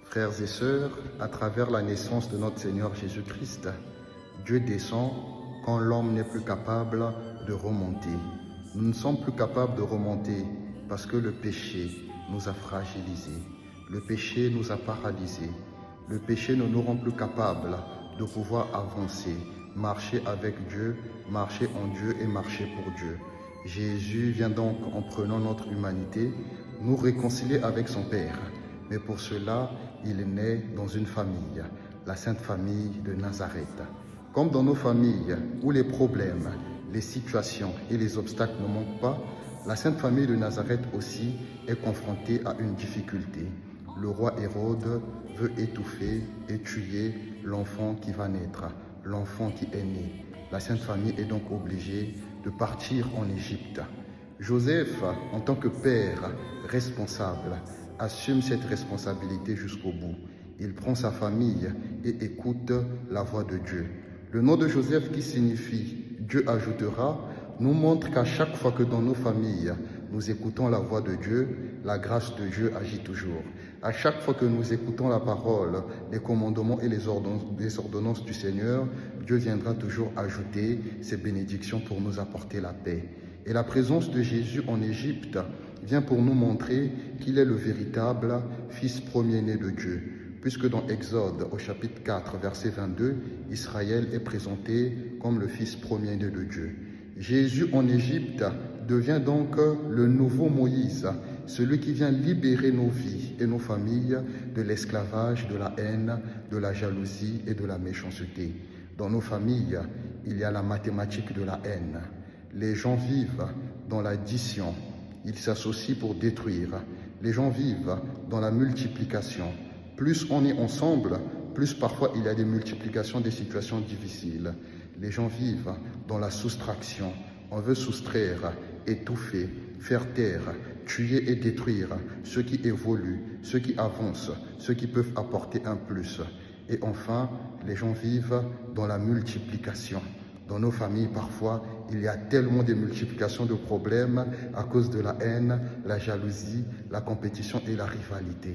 Frères et sœurs, à travers la naissance de notre Seigneur Jésus-Christ, Dieu descend quand l'homme n'est plus capable de remonter. Nous ne sommes plus capables de remonter parce que le péché nous a fragilisés. Le péché nous a paralysés. Le péché ne nous rend plus capables de pouvoir avancer, marcher avec Dieu, marcher en Dieu et marcher pour Dieu. Jésus vient donc, en prenant notre humanité, nous réconcilier avec son Père. Mais pour cela, il est né dans une famille, la Sainte Famille de Nazareth. Comme dans nos familles où les problèmes, les situations et les obstacles ne manquent pas, la Sainte Famille de Nazareth aussi est confrontée à une difficulté. Le roi Hérode veut étouffer et tuer l'enfant qui va naître, l'enfant qui est né. La Sainte Famille est donc obligée de partir en Égypte. Joseph, en tant que père responsable, assume cette responsabilité jusqu'au bout. Il prend sa famille et écoute la voix de Dieu. Le nom de Joseph, qui signifie « Dieu ajoutera », nous montre qu'à chaque fois que dans nos familles, nous écoutons la voix de Dieu, la grâce de Dieu agit toujours. À chaque fois que nous écoutons la parole, les commandements et les ordonnances du Seigneur, Dieu viendra toujours ajouter ses bénédictions pour nous apporter la paix. Et la présence de Jésus en Égypte vient pour nous montrer qu'il est le véritable fils premier-né de Dieu. Puisque dans Exode, au chapitre 4, verset 22, Israël est présenté comme le fils premier-né de Dieu. Jésus en Égypte devient donc le nouveau Moïse, celui qui vient libérer nos vies et nos familles de l'esclavage, de la haine, de la jalousie et de la méchanceté. Dans nos familles, il y a la mathématique de la haine. Les gens vivent dans l'addition, ils s'associent pour détruire. Les gens vivent dans la multiplication. Plus on est ensemble, plus parfois il y a des multiplications des situations difficiles. Les gens vivent dans la soustraction. On veut soustraire, étouffer, faire taire, tuer et détruire ceux qui évoluent, ceux qui avancent, ceux qui peuvent apporter un plus. Et enfin, les gens vivent dans la multiplication. Dans nos familles, parfois, il y a tellement de multiplications de problèmes à cause de la haine, la jalousie, la compétition et la rivalité.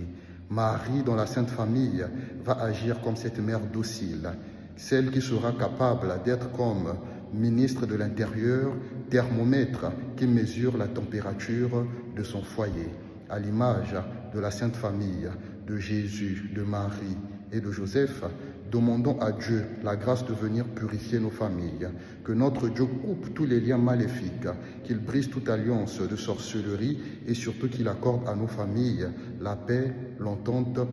Marie, dans la Sainte Famille, va agir comme cette mère docile, celle qui sera capable d'être comme ministre de l'Intérieur, thermomètre qui mesure la température de son foyer. À l'image de la Sainte Famille, de Jésus, de Marie et de Joseph, demandons à Dieu la grâce de venir purifier nos familles, que notre Dieu coupe tous les liens maléfiques, qu'il brise toute alliance de sorcellerie et surtout qu'il accorde à nos familles la paix, l'entente